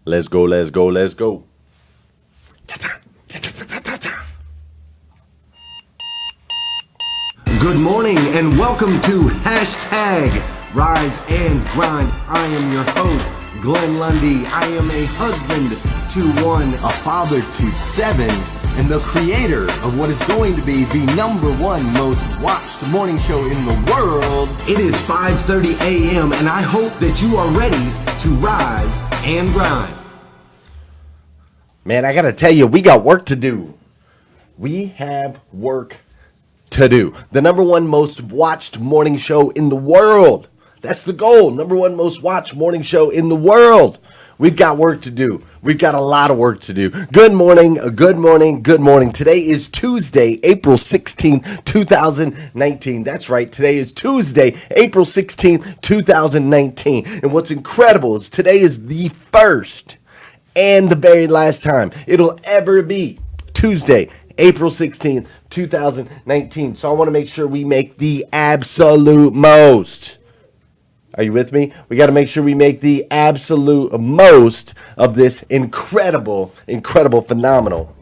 Let's go, let's go, let's go. Good morning and welcome to hashtag Rise and Grind. I am your host, Glenn Lundy. I am a husband to one, a father to seven, and the creator of what is going to be the number one most watched morning show in the world. It is 5:30 a.m. and I hope that you are ready to rise and grind. Man, I gotta tell you, we got work to do. We have work to do. The number one most watched morning show in the world. That's the goal. Number one most watched morning show in the world. We've got work to do. We've got a lot of work to do. Good morning, good morning, good morning. Today is Tuesday, April 16th, 2019. That's right. Today is Tuesday, April 16th, 2019. And what's incredible is today is the first and the very last time it'll ever be Tuesday, April 16th, 2019. So I want to make sure we make the absolute most. Are you with me? We got to make sure we make the absolute most of this incredible, phenomenal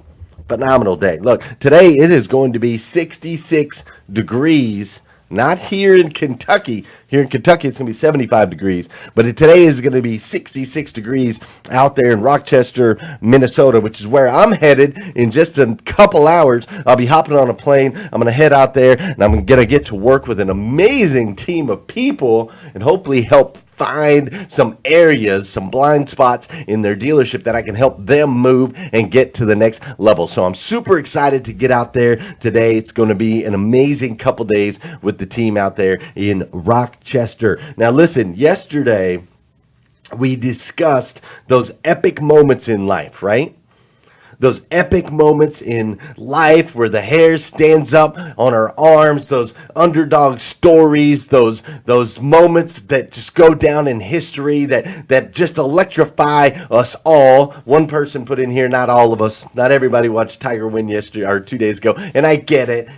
day. Look, today it is going to be 66 degrees. Not here in Kentucky. Here in Kentucky, it's going to be 75 degrees. But today is going to be 66 degrees out there in Rochester, Minnesota, which is where I'm headed in just a couple hours. I'll be hopping on a plane. I'm going to head out there, and I'm going to get to work with an amazing team of people and hopefully help find some areas, some blind spots in their dealership that I can help them move and get to the next level. So I'm super excited to get out there today. It's going to be an amazing couple days with the team out there in Rochester. Now listen, yesterday we discussed those epic moments in life, right? Those epic moments in life where the hair stands up on our arms, those underdog stories, those moments that just go down in history, that just electrify us all. One person put in here, not all of us, not everybody watched Tiger win yesterday or 2 days ago, and I get it,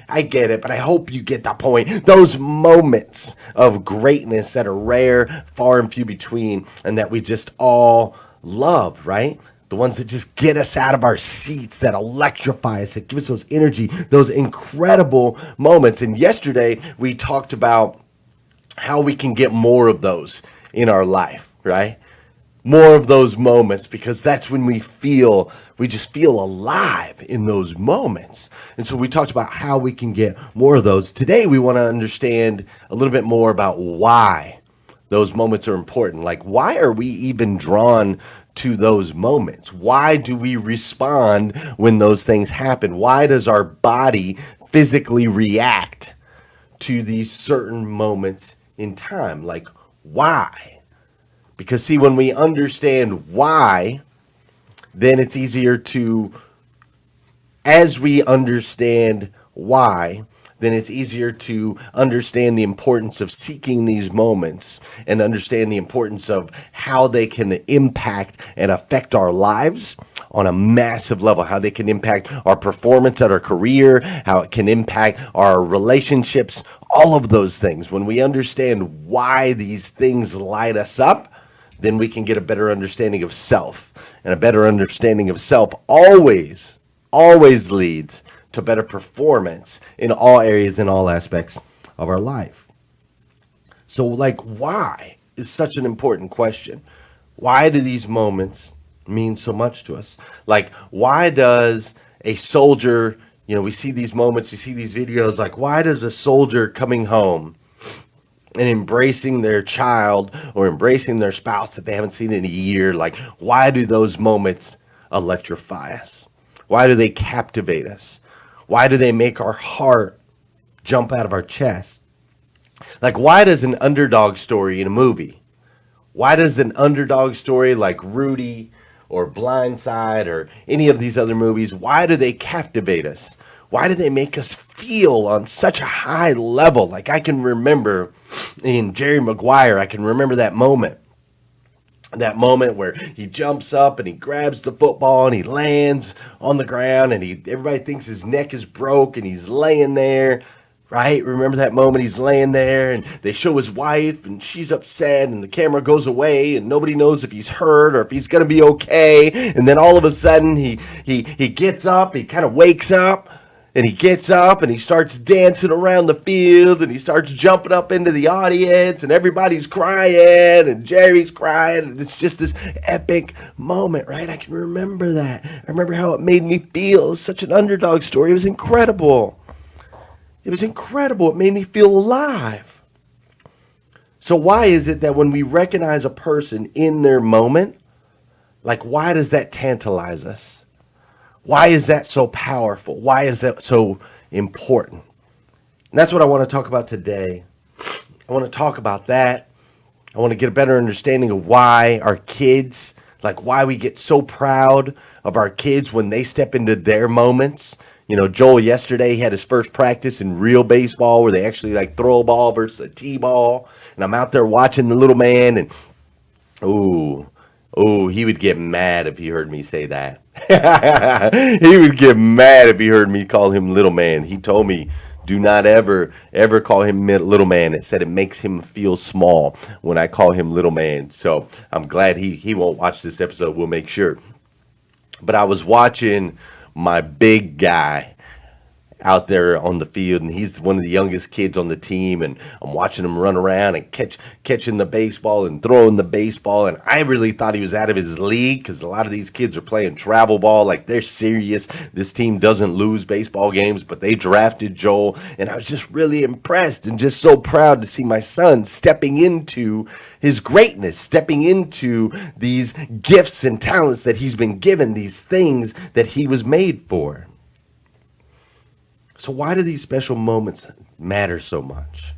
but I hope you get the point. Those moments of greatness that are rare, far and few between, and that we just all love, right? The ones that just get us out of our seats, that electrify us, that give us those energy, those incredible moments. And yesterday we talked about how we can get more of those in our life, right? More of those moments, because that's when we just feel alive in those moments. And so we talked about how we can get more of those. Today we want to understand a little bit more about why those moments are important. Like, why are we even drawn to those moments? Why do we respond when those things happen? Why does our body physically react to these certain moments in time? Like, why? Because see, when we understand why, then it's easier to, as we understand why, then it's easier to understand the importance of seeking these moments and understand the importance of how they can impact and affect our lives on a massive level, how they can impact our performance at our career, how it can impact our relationships, all of those things. When we understand why these things light us up, then we can get a better understanding of self. And a better understanding of self always leads to better performance in all areas and all aspects of our life. So, like, why is such an important question? Why do these moments mean so much to us? Like, why does a soldier, we see these moments, you see these videos, like, why does a soldier coming home and embracing their child or embracing their spouse that they haven't seen in a year, like, why do those moments electrify us? Why do they captivate us? Why do they make our heart jump out of our chest? Like, why does an underdog story in a movie, why does an underdog story like Rudy or Blindside or any of these other movies, why do they captivate us? Why do they make us feel on such a high level? Like, I can remember in Jerry Maguire, I can remember that moment where he jumps up and he grabs the football and he lands on the ground and everybody thinks his neck is broke and he's laying there right? Remember that moment he's laying there and they show his wife and she's upset and the camera goes away and nobody knows if he's hurt or if he's going to be okay. And then all of a sudden he gets up, he kind of wakes up and he gets up and he starts dancing around the field and he starts jumping up into the audience and everybody's crying and Jerry's crying and it's just this epic moment, right? I can remember that. I remember how it made me feel. It was such an underdog story. It was incredible. It was incredible. It made me feel alive. So why is it that when we recognize a person in their moment, like why does that tantalize us? Why is that so powerful? Why is that so important? And that's what I want to talk about today. I want to talk about that. I want to get a better understanding of why our kids, like why we get so proud of our kids when they step into their moments. You know, Joel yesterday had his first practice in real baseball where they actually like throw a ball versus a T-ball. And I'm out there watching the little man and, he would get mad if he heard me say that. He would get mad if he heard me call him little man. He told me, do not ever call him little man. It said it makes him feel small when I call him little man. So I'm glad he won't watch this episode. We'll make sure. But I was watching my big guy out there on the field, and he's one of the youngest kids on the team, and I'm watching him run around and catching the baseball and throwing the baseball, and I really thought he was out of his league because a lot of these kids are playing travel ball, like they're serious. This team doesn't lose baseball games, but they drafted Joel, and I was just really impressed and just so proud to see my son stepping into his greatness, stepping into these gifts and talents that he's been given, these things that he was made for. So why do these special moments matter so much?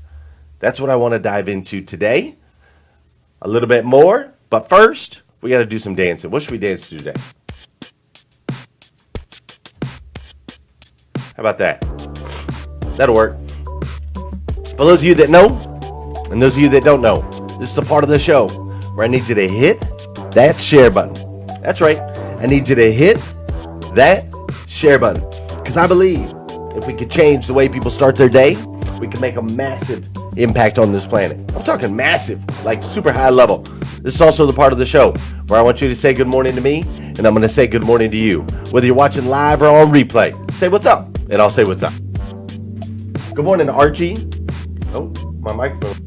That's what I want to dive into today. A little bit more. But first, we got to do some dancing. What should we dance to today? How about that? That'll work. For those of you that know, and those of you that don't know, this is the part of the show where I need you to hit that share button. That's right. I need you to hit that share button. Because I believe if we could change the way people start their day, we can make a massive impact on this planet. I'm talking massive, like super high level. This is also the part of the show where I want you to say good morning to me, and I'm going to say good morning to you. Whether you're watching live or on replay, say what's up, and I'll say what's up. Good morning, Archie. Oh, my microphone.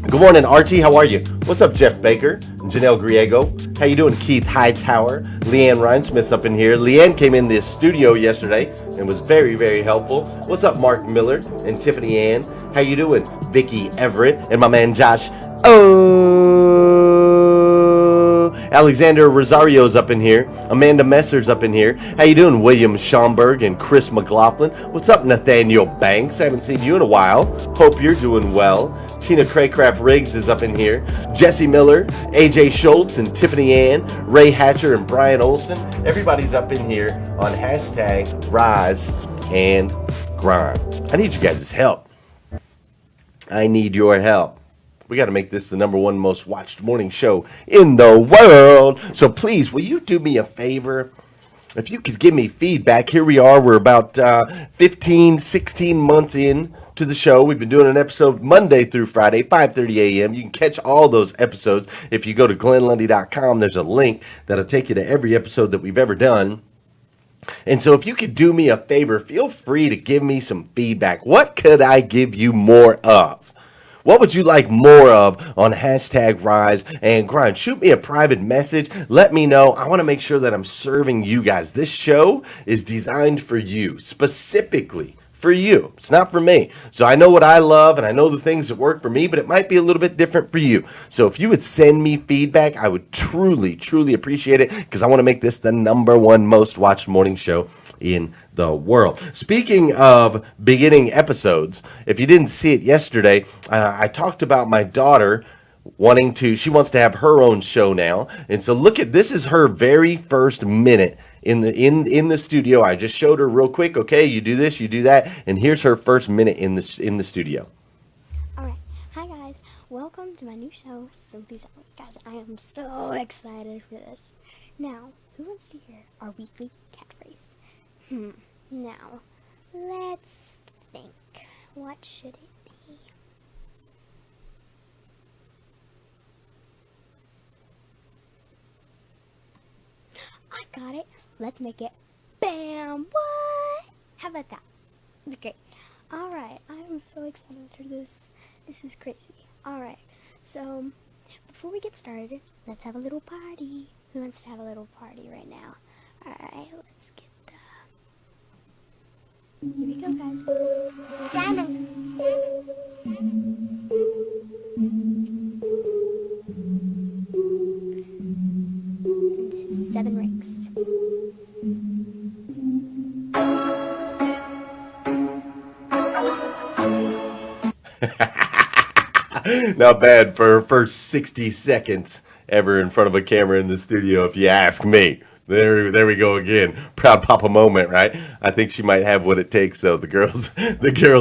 Good morning, Archie. How are you? What's up, Jeff Baker and Janelle Griego? How you doing, Keith Hightower? Leanne Rhinesmith's up in here. Leanne came in the studio yesterday and was very, very helpful. What's up, Mark Miller and Tiffany Ann? How you doing, Vicky Everett and my man Josh? Alexander Rosario's up in here. Amanda Messer's up in here. How you doing, William Schomburg and Chris McLaughlin? What's up, Nathaniel Banks? Haven't seen you in a while. Hope you're doing well. Tina Craycraft Riggs is up in here. Jesse Miller, AJ Schultz and Tiffany Ann, Ray Hatcher and Brian Olson. Everybody's up in here on hashtag Rise and Grind. I need you guys' help. I need your help. We got to make this the number one most watched morning show in the world. So please, will you do me a favor? If you could give me feedback. Here we are. We're about 15, 16 months in to the show. We've been doing an episode Monday through Friday, 5:30 a.m. You can catch all those episodes. If you go to glennlundy.com, there's a link that'll take you to every episode that we've ever done. And so if you could do me a favor, feel free to give me some feedback. What could I give you more of? What would you like more of on hashtag Rise and Grind? Shoot me a private message. Let me know. I want to make sure that I'm serving you guys. This show is designed for you, specifically for you. It's not for me. So I know what I love and I know the things that work for me, but it might be a little bit different for you. So if you would send me feedback, I would truly, truly appreciate it because I want to make this the number one most watched morning show in the world. Speaking of beginning episodes, if you didn't see it yesterday, I talked about my daughter she wants to have her own show now. And so look at, this is her very first minute in the studio. I just showed her real quick. Okay, you do this, you do that, and here's her first minute in the studio. All right, hi guys, welcome to my new show, Simply Selling. Guys, I am so excited for this. Now, who wants to hear our weekly catchphrase? Now, Let's think. What should it be? I got it. Let's make it BAM! What? How about that? Okay. Alright, I'm so excited for this. This is crazy. Alright, so before we get started, let's have a little party. Who wants to have a little party right now? Alright, let's get here we go, guys. Diamond. And this is 7 rings. Not bad for her first 60 seconds ever in front of a camera in the studio, if you ask me. There we go again. Proud papa moment, right? I think she might have what it takes, though. The girl's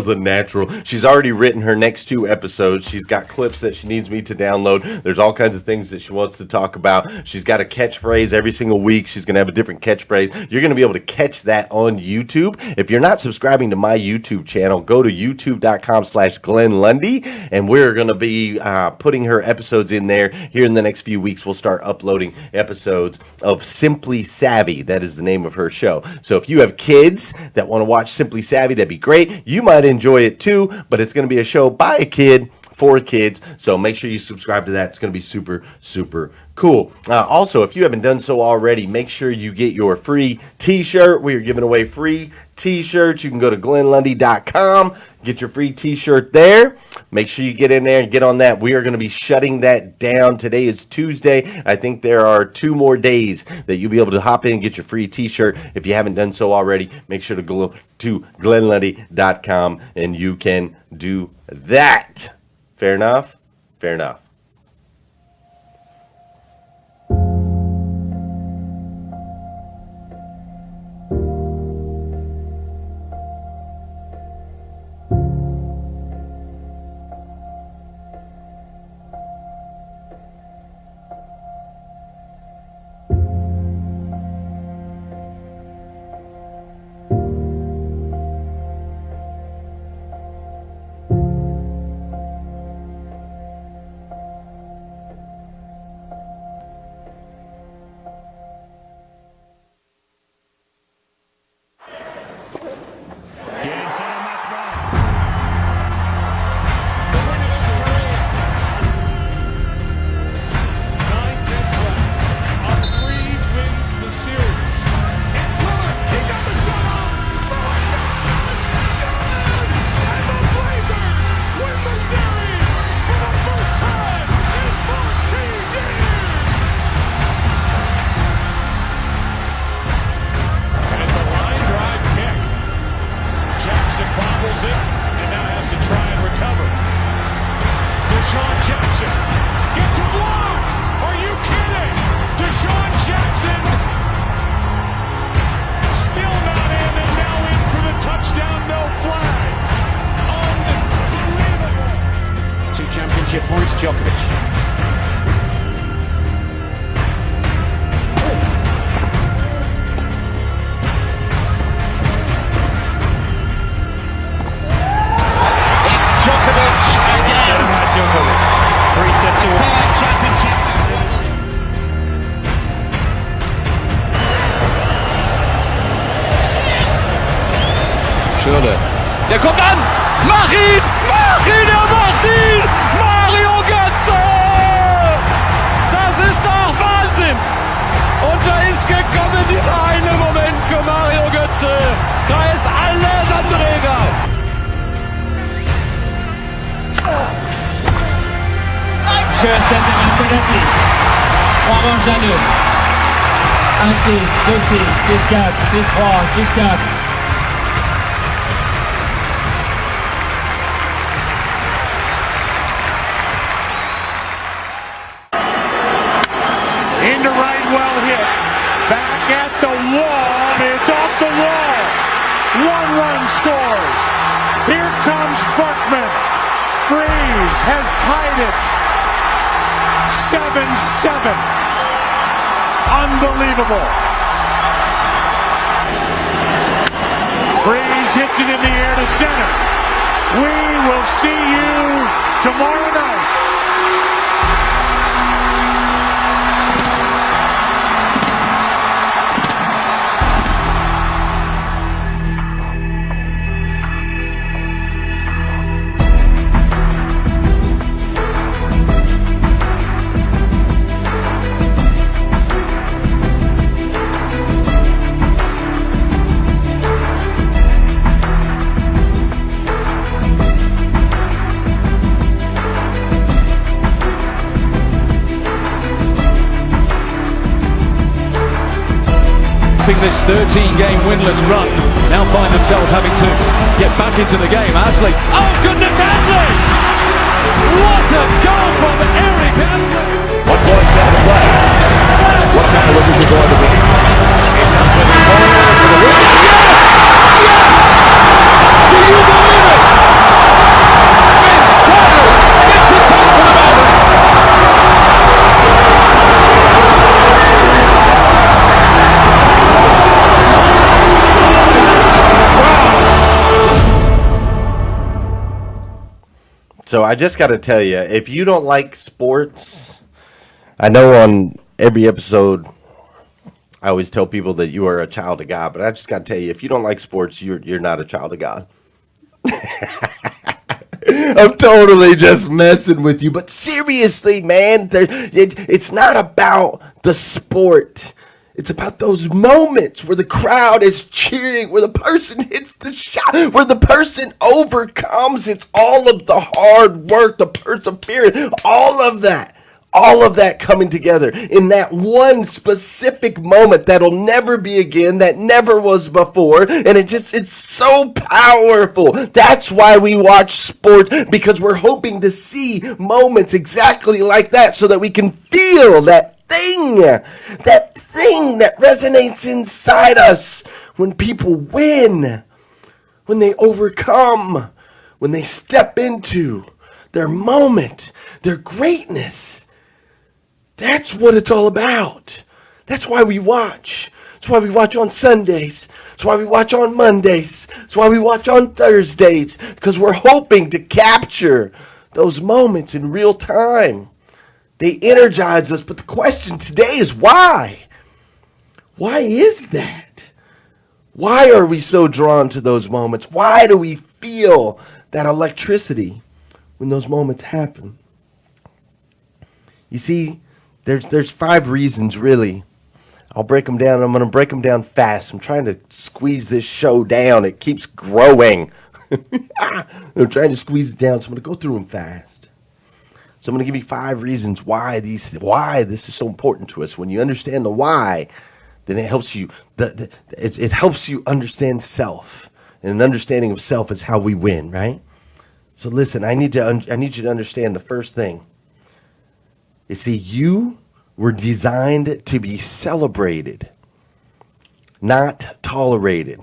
a natural. She's already written her next 2 episodes. She's got clips that she needs me to download. There's all kinds of things that she wants to talk about. She's got a catchphrase every single week. She's going to have a different catchphrase. You're going to be able to catch that on YouTube. If you're not subscribing to my YouTube channel, go to youtube.com/Glenn Lundy, and we're going to be putting her episodes in there. Here in the next few weeks, we'll start uploading episodes of Simply Savvy. That is the name of her show. So if you have kids that want to watch Simply Savvy, that'd be great. You might enjoy it too, but it's going to be a show by a kid for kids. So make sure you subscribe to that. It's going to be super, super cool. Also, if you haven't done so already, make sure you get your free t-shirt. We are giving away free t-shirts. You can go to glenlundy.com, get your free t-shirt there. Make sure you get in there and get on that. We are going to be shutting that down. Today is Tuesday. I think there are 2 more days that you'll be able to hop in and get your free t-shirt. If you haven't done so already, make sure to go to glenlundy.com and you can do that. Fair enough? Fair enough. Points, Djokovic. It's Djokovic again. Djokovic. 3 sets to 1. Championship. Schürrle. Der kommt an! Mach ihn! Mach ihn! Er macht ihn! Mario Götze! Das ist doch Wahnsinn! Und da ist gekommen dieser eine Moment für Mario Götze. Da ist alles andere egal. Schön Center Tedeschi. Orange la 2. 1-6, 2-6, 6-4, 6-3, 6-4. Into right, well hit. Back at the wall. It's off the wall. 1 run scores. Here comes Buckman. Freeze has tied it. 7-7. Unbelievable. Freeze hits it in the air to center. We will see you tomorrow night. This 13-game winless run now find themselves having to get back into the game. Asley, oh goodness, Asley! What a goal from Eric Asley! 1 point set to play. What kind of look is it going to be? It comes in the corner for the win. Yes! Yes! Do you believe it? Vince Carter gets it done for the Mavericks. So I just got to tell you, if you don't like sports, I know on every episode I always tell people that you are a child of God, but I just got to tell you, if you don't like sports, you're not a child of God. I'm totally just messing with you, but seriously, man, it's not about the sport. It's about those moments where the crowd is cheering, where the person hits the shot, where the person overcomes. It's all of the hard work, the perseverance, all of that coming together in that one specific moment that'll never be again, that never was before. And it's so powerful. That's why we watch sports, because we're hoping to see moments exactly like that so that we can feel that thing that resonates inside us when people win, when they overcome, when they step into their moment, their greatness. That's what it's all about. That's why we watch. That's why we watch on Sundays. That's why we watch on Mondays. That's why we watch on Thursdays, because we're hoping to capture those moments in real time. They energize us, but the question today is why? Why is that? Why are we so drawn to those moments? Why do we feel that electricity when those moments happen? You see, there's 5 reasons, really. I'll break them down. I'm going to break them down fast. I'm trying to squeeze this show down. It keeps growing. I'm trying to squeeze it down, so I'm going to go through them fast. So I'm going to give you 5 reasons why this is so important to us. When you understand the why, then it helps you. It helps you understand self, and an understanding of self is how we win, right? So listen, I need you to understand the first thing. You see, you were designed to be celebrated, not tolerated.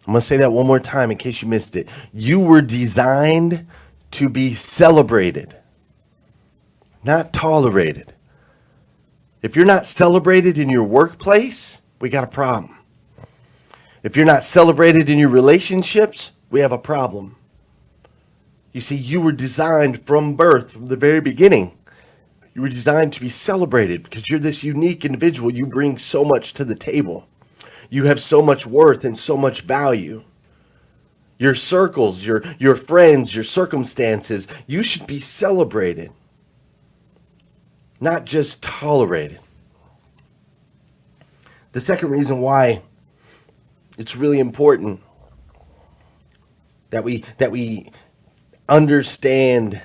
I'm going to say that one more time in case you missed it. You were designed to be celebrated, not tolerated. If you're not celebrated in your workplace, we got a problem. If you're not celebrated in your relationships, we have a problem. You see, you were designed from birth, from the very beginning. You were designed to be celebrated because you're this unique individual. You bring so much to the table. You have so much worth and so much value. Your circles, your friends, your circumstances, you should be celebrated, not just tolerated. The second reason why it's really important that we understand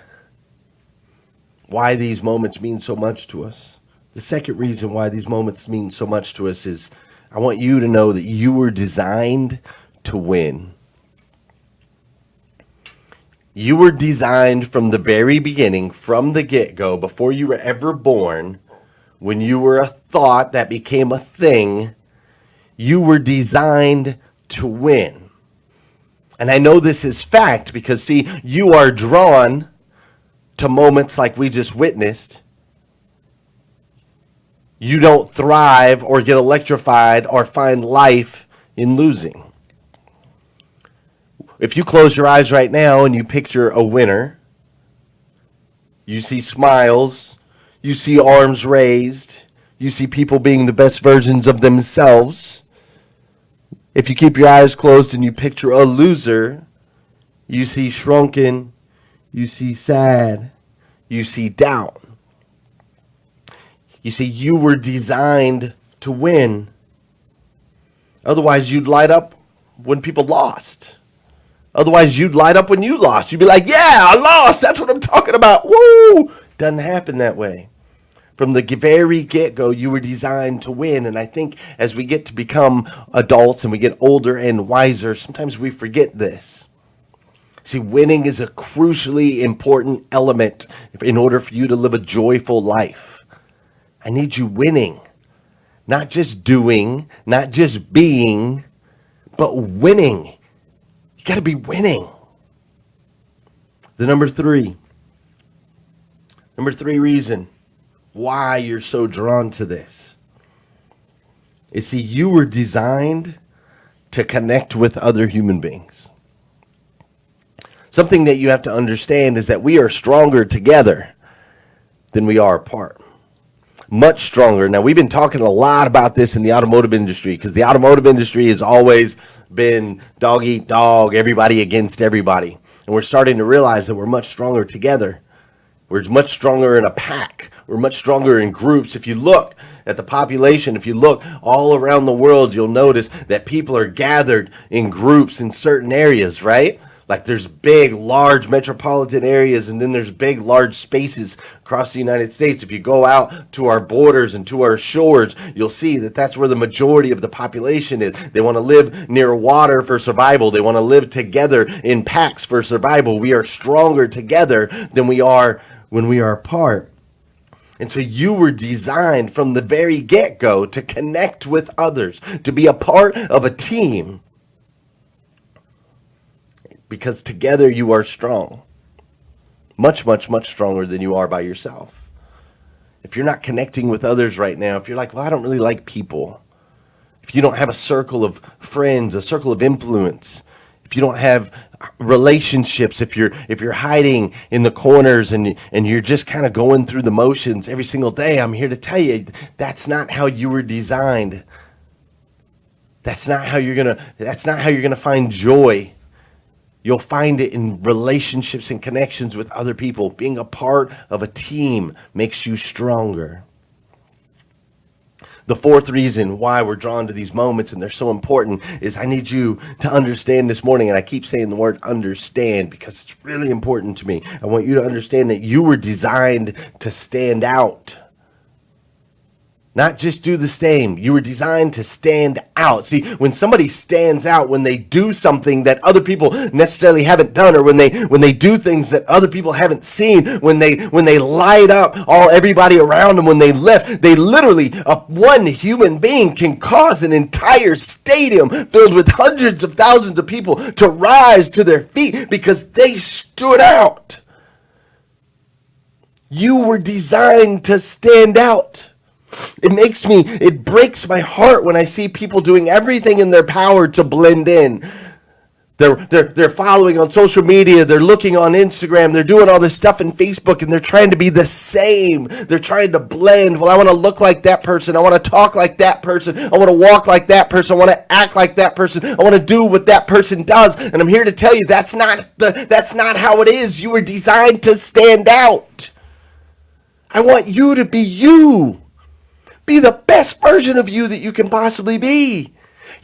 why these moments mean so much to us. The second reason why these moments mean so much to us is I want you to know that you were designed to win. You were designed from the very beginning, from the get-go, before you were ever born, when you were a thought that became a thing, you were designed to win. And I know this is fact because, see, you are drawn to moments like we just witnessed. you don't thrive or get electrified or find life in losing. If you close your eyes right now and you picture a winner, you see smiles, you see arms raised, you see people being the best versions of themselves. If you keep your eyes closed and you picture a loser, you see shrunken, you see sad, you see doubt. You see, you were designed to win. Otherwise, you'd light up when people lost. Otherwise, you'd light up when you lost. You'd be like, yeah, I lost. That's what I'm talking about. Woo! Doesn't happen that way. From the very get-go, you were designed to win. And I think as we get to become adults and we get older and wiser, sometimes we forget this. See, winning is a crucially important element in order for you to live a joyful life. I need you winning, not just doing, not just being, but winning. You got to be winning. The number three reason why you're so drawn to this is, see, you were designed to connect with other human beings. Something that you have to understand is that we are stronger together than we are apart. Much stronger. Now, we've been talking a lot about this in the automotive industry because the automotive industry has always been dog eat dog, everybody against everybody. And we're starting to realize that we're much stronger together. We're much stronger in a pack. We're much stronger in groups. If you look at the population, if you look all around the world, you'll notice that people are gathered in groups in certain areas, right? Like there's big, large metropolitan areas, and then there's big, large spaces across the United States. If you go out to our borders and to our shores, you'll see that that's where the majority of the population is. They want to live near water for survival. They want to live together in packs for survival. We are stronger together than we are when we are apart. And so you were designed from the very get-go to connect with others, to be a part of a team. Because together you are strong. Much, much, much stronger than you are by yourself. If you're not connecting with others right now, if you're like, well, I don't really like people. If you don't have a circle of friends, a circle of influence, if you don't have relationships, if you're hiding in the corners and you're just kind of going through the motions every single day, I'm here to tell you that's not how you were designed. That's not how you're gonna find joy. You'll find it in relationships and connections with other people. Being a part of a team makes you stronger. The fourth reason why we're drawn to these moments and they're so important is I need you to understand this morning, and I keep saying the word understand because it's really important to me. I want you to understand that you were designed to stand out. Not just do the same. You were designed to stand out. See, when somebody stands out, when they do something that other people necessarily haven't done, or when they do things that other people haven't seen, when they light up everybody around them, when they lift, they literally, one human being can cause an entire stadium filled with hundreds of thousands of people to rise to their feet because they stood out. You were designed to stand out. It breaks my heart when I see people doing everything in their power to blend in. They're following on social media, they're looking on Instagram, they're doing all this stuff in Facebook, and they're trying to be the same. They're trying to blend. Well, I want to look like that person. I want to talk like that person. I want to walk like that person. I want to act like that person. I want to do what that person does. And I'm here to tell you that's not how it is. You were designed to stand out. I want you to be you. Be the best version of you that you can possibly be.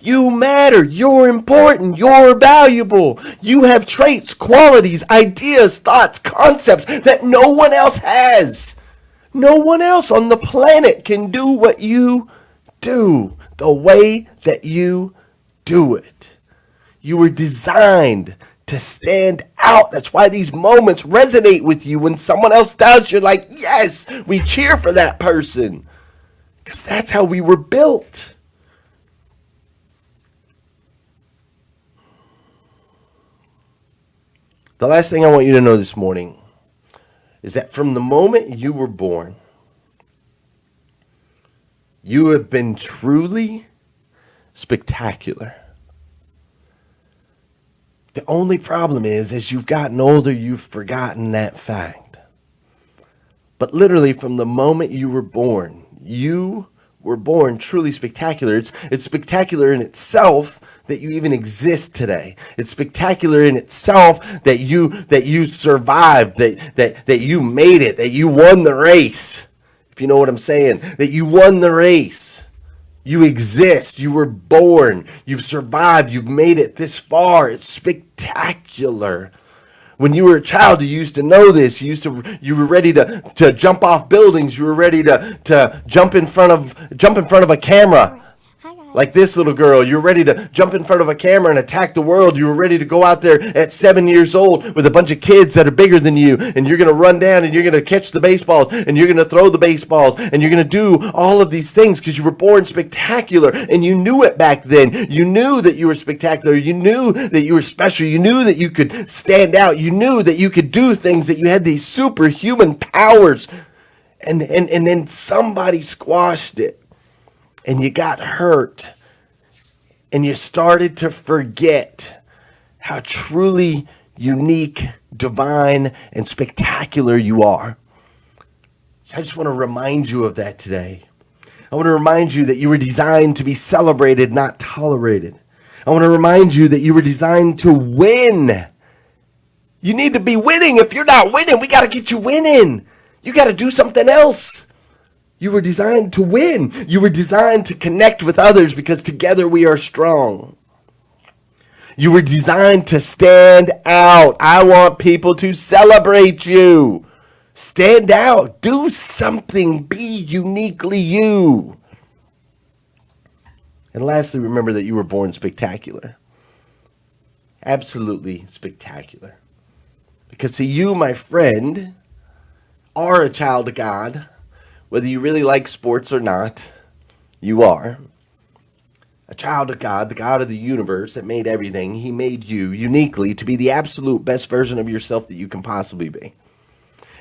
You matter. You're important. You're valuable. You have traits, qualities, ideas, thoughts, concepts that no one else has. No one else on the planet can do what you do the way that you do it. You were designed to stand out. That's why these moments resonate with you. When someone else does, you're like, yes, we cheer for that person. Because that's how we were built. The last thing I want you to know this morning is that from the moment you were born, You have been truly spectacular. The only problem is, as you've gotten older, you've forgotten that fact. But literally, from the moment you were born truly spectacular. It's spectacular in itself that you even exist today. It's spectacular in itself that you survived, that you made it, that you won the race. If you know what I'm saying, that you won the race. You exist. You were born. You've survived. You've made it this far. It's spectacular. When you were a child, you used to know this. You were ready to jump off buildings. You were ready to jump in front of a camera. Hi, guys. Like this little girl, you're ready to jump in front of a camera and attack the world. You were ready to go out there at 7 years old with a bunch of kids that are bigger than you, and you're going to run down and you're going to catch the baseballs and you're going to throw the baseballs and you're going to do all of these things because you were born spectacular and you knew it back then. You knew that you were spectacular. You knew that you were special. You knew that you could stand out. You knew that you could do things, that you had these superhuman powers, and then somebody squashed it. And you got hurt, and you started to forget how truly unique, divine, and spectacular you are. So I just want to remind you of that today. I want to remind you that you were designed to be celebrated, not tolerated. I want to remind you that you were designed to win. You need to be winning. If you're not winning, we got to get you winning. You got to do something else. You were designed to win. You were designed to connect with others because together we are strong. You were designed to stand out. I want people to celebrate you. Stand out. Do something. Be uniquely you. And lastly, remember that you were born spectacular. Absolutely spectacular. Because see, you, my friend, are a child of God. Whether you really like sports or not, you are a child of God, the God of the universe that made everything. He made you uniquely to be the absolute best version of yourself that you can possibly be.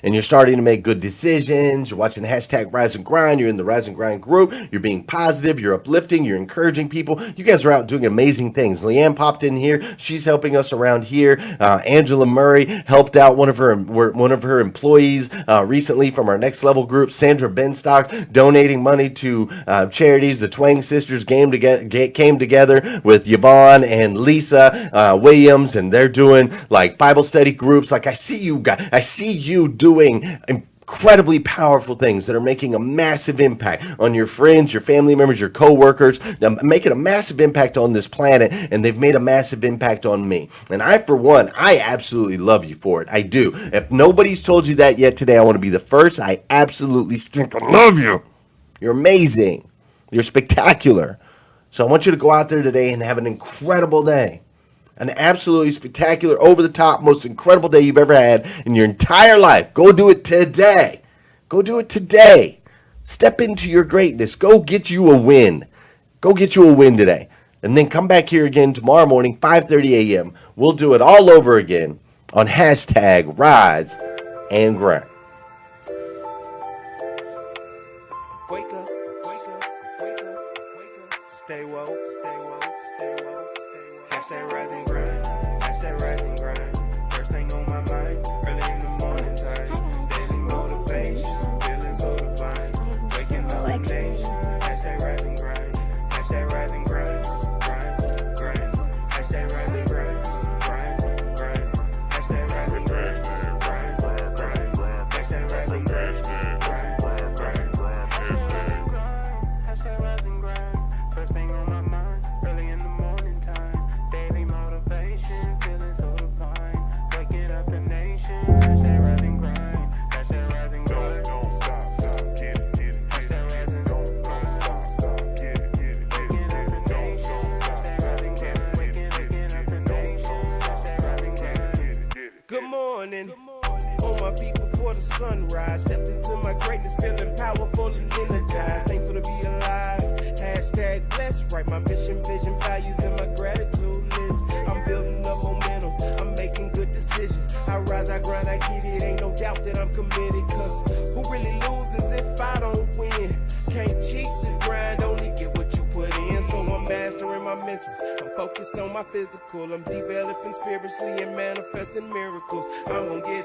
And you're starting to make good decisions. You're watching hashtag Rise and Grind. You're in the Rise and Grind group. You're being positive. You're uplifting. You're encouraging people. You guys are out doing amazing things. Leanne popped in here. She's helping us around here. Angela Murray helped out one of her employees recently from our Next Level group. Sandra Benstock donating money to charities. The Twang sisters came together with Yvonne and Lisa Williams, and they're doing like Bible study groups. Like I see you guys. I see you doing incredibly powerful things that are making a massive impact on your friends, your family members, your co-workers, making a massive impact on this planet, and they've made a massive impact on me. And I, for one, I absolutely love you for it. I do. If nobody's told you that yet today, I want to be the first. I absolutely stinking love you. You're amazing. You're spectacular. So I want you to go out there today and have an incredible day. An absolutely spectacular, over-the-top, most incredible day you've ever had in your entire life. Go do it today. Go do it today. Step into your greatness. Go get you a win. Go get you a win today. And then come back here again tomorrow morning, 5:30 a.m. We'll do it all over again on hashtag Rise and Grind. Wake up, wake up, wake up, wake up. Stay woke, stay woke, stay woke, stay woke. Hashtag Rise and Grind, hashtag Rise and Grind. First thing on my mind, early in the morning time. Daily motivation, feeling so divine. Waking up the nation, hashtag Rise and Grind, hashtag Rise and Grind, grind, grind. Hashtag Rise and Grind, grind, grind. Hashtag Rise and Grind, grind, grind. Hashtag Rise and Grind, grind, grind. Hashtag Rise and Grind. First thing on my mind, early in the morning time. Daily motivation, feeling so divine. Waking up the nation. Hashtag Rise and Grind. Hashtag Rise and Grind. Don't stop, get it, get it. Hashtag Rise and Grind. Don't stop, get it, get it. Waking up the nation. Hashtag Rise and Grind. Waking up the nation. Hashtag Rise and Grind. Good morning. On my feet before the sunrise. Stepped into my greatness, feeling powerful and energized. Thankful to be alive. Hashtag blessed. Write my mission, vision, values, and my gratitude list. I'm building up momentum. I'm making good decisions. I rise, I grind, I get it. Ain't no doubt that I'm committed. Cause who really loses if I don't win? Can't cheat the grind. fundamentals. I'm focused on my physical. I'm developing spiritually and manifesting miracles. I'm gonna get it.